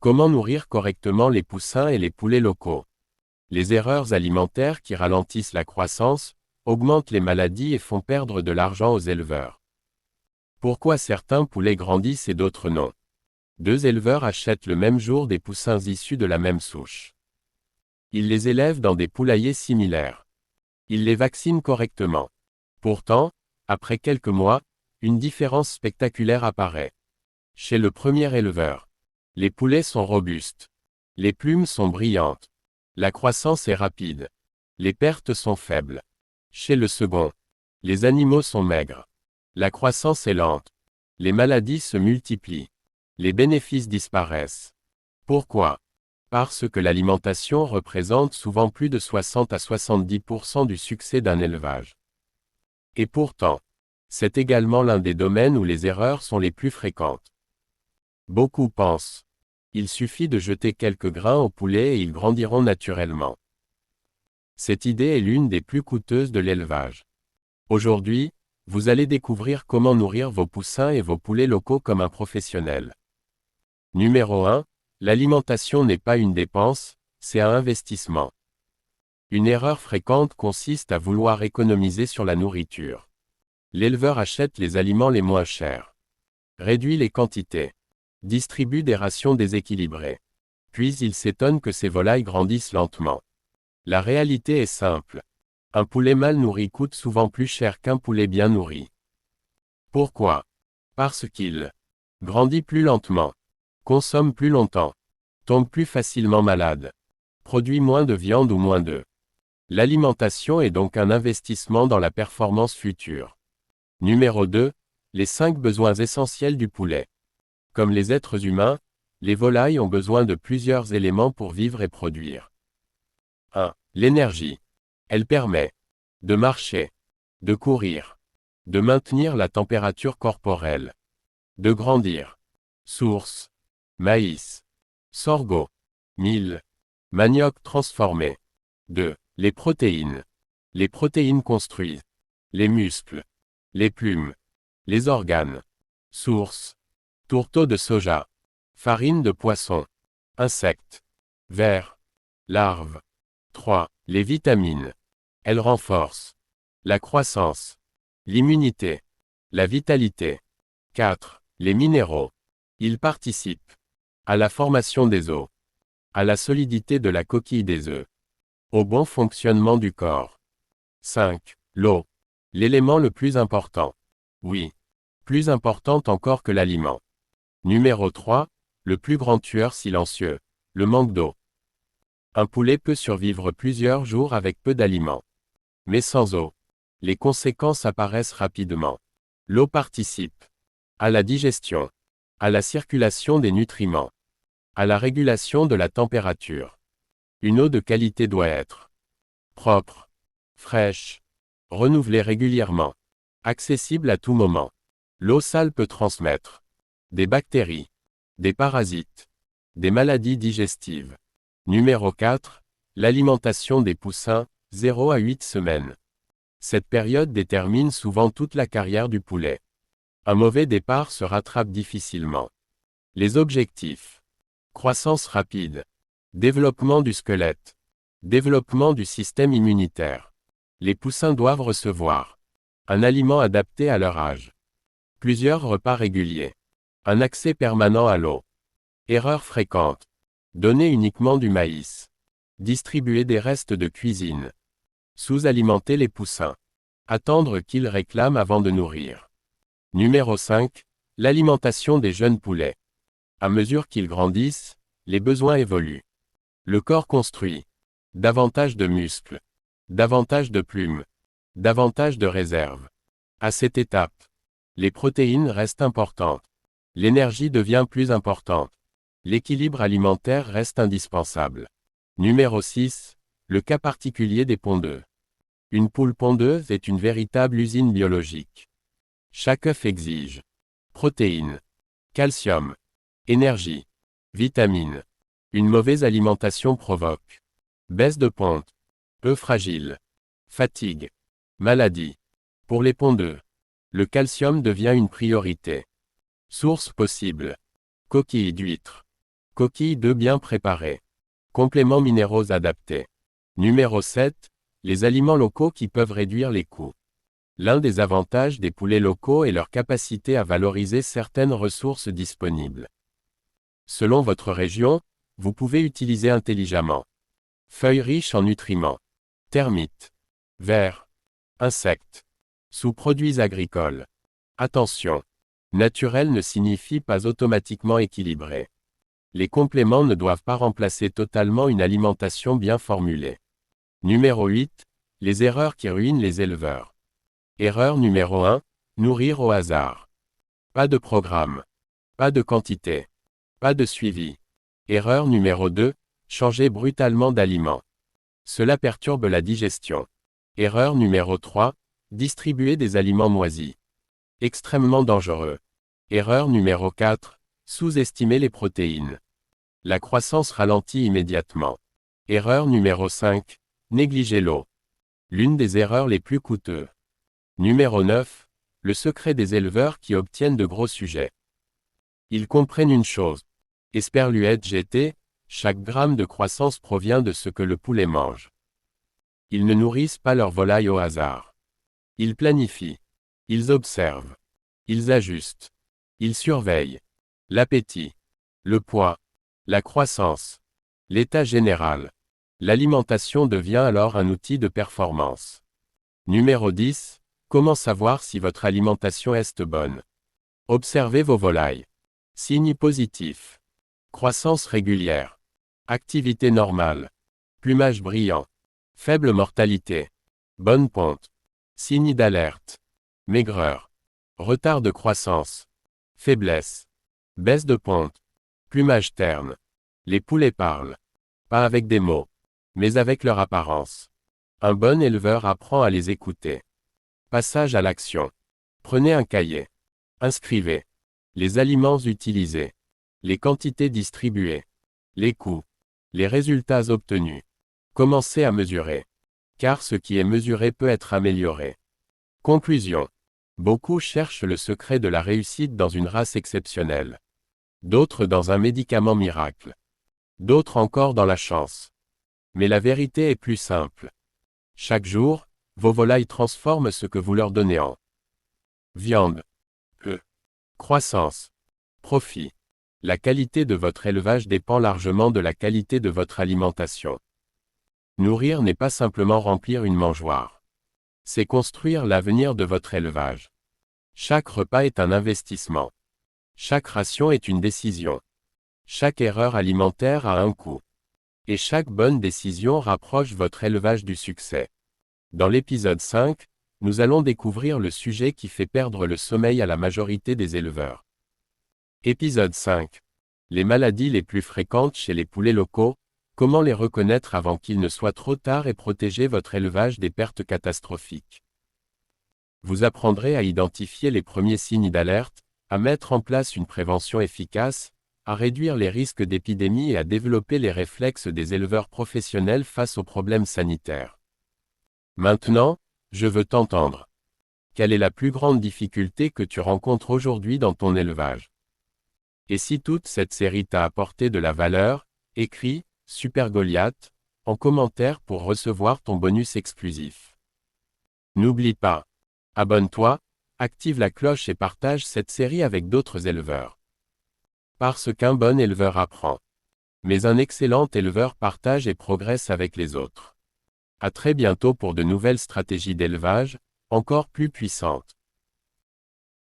Comment nourrir correctement les poussins et les poulets locaux? Les erreurs alimentaires qui ralentissent la croissance, augmentent les maladies et font perdre de l'argent aux éleveurs. Pourquoi certains poulets grandissent et d'autres non? Deux éleveurs achètent le même jour des poussins issus de la même souche. Ils les élèvent dans des poulaillers similaires. Ils les vaccinent correctement. Pourtant, après quelques mois, une différence spectaculaire apparaît. Chez le premier éleveur, les poulets sont robustes. Les plumes sont brillantes. La croissance est rapide. Les pertes sont faibles. Chez le second, les animaux sont maigres. La croissance est lente. Les maladies se multiplient. Les bénéfices disparaissent. Pourquoi? Parce que l'alimentation représente souvent plus de 60 à 70% du succès d'un élevage. Et pourtant, c'est également l'un des domaines où les erreurs sont les plus fréquentes. Beaucoup pensent. Il suffit de jeter quelques grains aux poulets et ils grandiront naturellement. Cette idée est l'une des plus coûteuses de l'élevage. Aujourd'hui, vous allez découvrir comment nourrir vos poussins et vos poulets locaux comme un professionnel. Numéro 1. L'alimentation n'est pas une dépense, c'est un investissement. Une erreur fréquente consiste à vouloir économiser sur la nourriture. L'éleveur achète les aliments les moins chers. Réduit les quantités. Distribue des rations déséquilibrées. Puis il s'étonne que ses volailles grandissent lentement. La réalité est simple. Un poulet mal nourri coûte souvent plus cher qu'un poulet bien nourri. Pourquoi? Parce qu'il grandit plus lentement, consomme plus longtemps, tombe plus facilement malade, produit moins de viande ou moins d'œufs. L'alimentation est donc un investissement dans la performance future. Numéro 2. Les 5 besoins essentiels du poulet. Comme les êtres humains, les volailles ont besoin de plusieurs éléments pour vivre et produire. 1. L'énergie. Elle permet de marcher, de courir, de maintenir la température corporelle, de grandir. Source: maïs, sorgho, mil, manioc transformé. 2. Les protéines. Les protéines construisent les muscles, les plumes, les organes. Source: tourteau de soja, farine de poisson, insectes, vers, larves. 3. Les vitamines. Elles renforcent la croissance, l'immunité, la vitalité. 4. Les minéraux. Ils participent à la formation des os, à la solidité de la coquille des œufs, au bon fonctionnement du corps. 5. L'eau. L'élément le plus important. Oui, plus important encore que l'aliment. Numéro 3. Le plus grand tueur silencieux. Le manque d'eau. Un poulet peut survivre plusieurs jours avec peu d'aliments. Mais sans eau, les conséquences apparaissent rapidement. L'eau participe à la digestion, à la circulation des nutriments, à la régulation de la température. Une eau de qualité doit être propre, fraîche, renouvelée régulièrement, accessible à tout moment. L'eau sale peut transmettre des bactéries, des parasites, des maladies digestives. Numéro 4. L'alimentation des poussins, 0 à 8 semaines. Cette période détermine souvent toute la carrière du poulet. Un mauvais départ se rattrape difficilement. Les objectifs: croissance rapide, développement du squelette, développement du système immunitaire. Les poussins doivent recevoir un aliment adapté à leur âge, plusieurs repas réguliers, un accès permanent à l'eau. Erreurs fréquentes: donner uniquement du maïs, distribuer des restes de cuisine, sous-alimenter les poussins, attendre qu'ils réclament avant de nourrir. Numéro 5. L'alimentation des jeunes poulets. À mesure qu'ils grandissent, les besoins évoluent. Le corps construit davantage de muscles, davantage de plumes, davantage de réserves. À cette étape, les protéines restent importantes. L'énergie devient plus importante. L'équilibre alimentaire reste indispensable. Numéro 6. Le cas particulier des pondeux. Une poule pondeuse est une véritable usine biologique. Chaque œuf exige protéines, calcium, énergie, vitamines. Une mauvaise alimentation provoque baisse de ponte, œufs fragiles, fatigue, maladie. Pour les pondeux, le calcium devient une priorité. Sources possibles: coquilles d'huîtres, Coquilles d'œufs bien préparées. Compléments minéraux adaptés. Numéro 7. Les aliments locaux qui peuvent réduire les coûts. L'un des avantages des poulets locaux est leur capacité à valoriser certaines ressources disponibles. Selon votre région, vous pouvez utiliser intelligemment. Feuilles riches en nutriments. Termites. Vers. Insectes. Sous-produits agricoles. Attention. Naturel ne signifie pas automatiquement équilibré. Les compléments ne doivent pas remplacer totalement une alimentation bien formulée. Numéro 8. Les erreurs qui ruinent les éleveurs. Erreur numéro 1. Nourrir au hasard. Pas de programme. Pas de quantité. Pas de suivi. Erreur numéro 2. Changer brutalement d'aliments. Cela perturbe la digestion. Erreur numéro 3. Distribuer des aliments moisis. Extrêmement dangereux. Erreur numéro 4. Sous-estimer les protéines. La croissance ralentit immédiatement. Erreur numéro 5. Négliger l'eau. L'une des erreurs les plus coûteuses. Numéro 9. Le secret des éleveurs qui obtiennent de gros sujets. Ils comprennent une chose. Esperluette GT, chaque gramme de croissance provient de ce que le poulet mange. Ils ne nourrissent pas leurs volailles au hasard. Ils planifient. Ils observent. Ils ajustent. Ils surveillent. L'appétit. Le poids. La croissance. L'état général. L'alimentation devient alors un outil de performance. Numéro 10. Comment savoir si votre alimentation est bonne? Observez vos volailles. Signes positifs. Croissance régulière. Activité normale. Plumage brillant. Faible mortalité. Bonne ponte. Signes d'alerte. Maigreur. Retard de croissance. Faiblesse. Baisse de ponte. Plumage terne. Les poulets parlent. Pas avec des mots, mais avec leur apparence. Un bon éleveur apprend à les écouter. Passage à l'action. Prenez un cahier. Inscrivez. Les aliments utilisés. Les quantités distribuées. Les coûts. Les résultats obtenus. Commencez à mesurer. Car ce qui est mesuré peut être amélioré. Conclusion. Beaucoup cherchent le secret de la réussite dans une race exceptionnelle. D'autres dans un médicament miracle. D'autres encore dans la chance. Mais la vérité est plus simple. Chaque jour, vos volailles transforment ce que vous leur donnez en viande, croissance, profit. La qualité de votre élevage dépend largement de la qualité de votre alimentation. Nourrir n'est pas simplement remplir une mangeoire. C'est construire l'avenir de votre élevage. Chaque repas est un investissement. Chaque ration est une décision. Chaque erreur alimentaire a un coût. Et chaque bonne décision rapproche votre élevage du succès. Dans l'épisode 5, nous allons découvrir le sujet qui fait perdre le sommeil à la majorité des éleveurs. Épisode 5. Les maladies les plus fréquentes chez les poulets locaux, comment les reconnaître avant qu'il ne soit trop tard et protéger votre élevage des pertes catastrophiques. Vous apprendrez à identifier les premiers signes d'alerte, à mettre en place une prévention efficace, à réduire les risques d'épidémie et à développer les réflexes des éleveurs professionnels face aux problèmes sanitaires. Maintenant, je veux t'entendre. Quelle est la plus grande difficulté que tu rencontres aujourd'hui dans ton élevage? Et si toute cette série t'a apporté de la valeur, écris « Super Goliath » en commentaire pour recevoir ton bonus exclusif. N'oublie pas. Abonne-toi, active la cloche et partage cette série avec d'autres éleveurs. Parce qu'un bon éleveur apprend. Mais un excellent éleveur partage et progresse avec les autres. À très bientôt pour de nouvelles stratégies d'élevage, encore plus puissantes.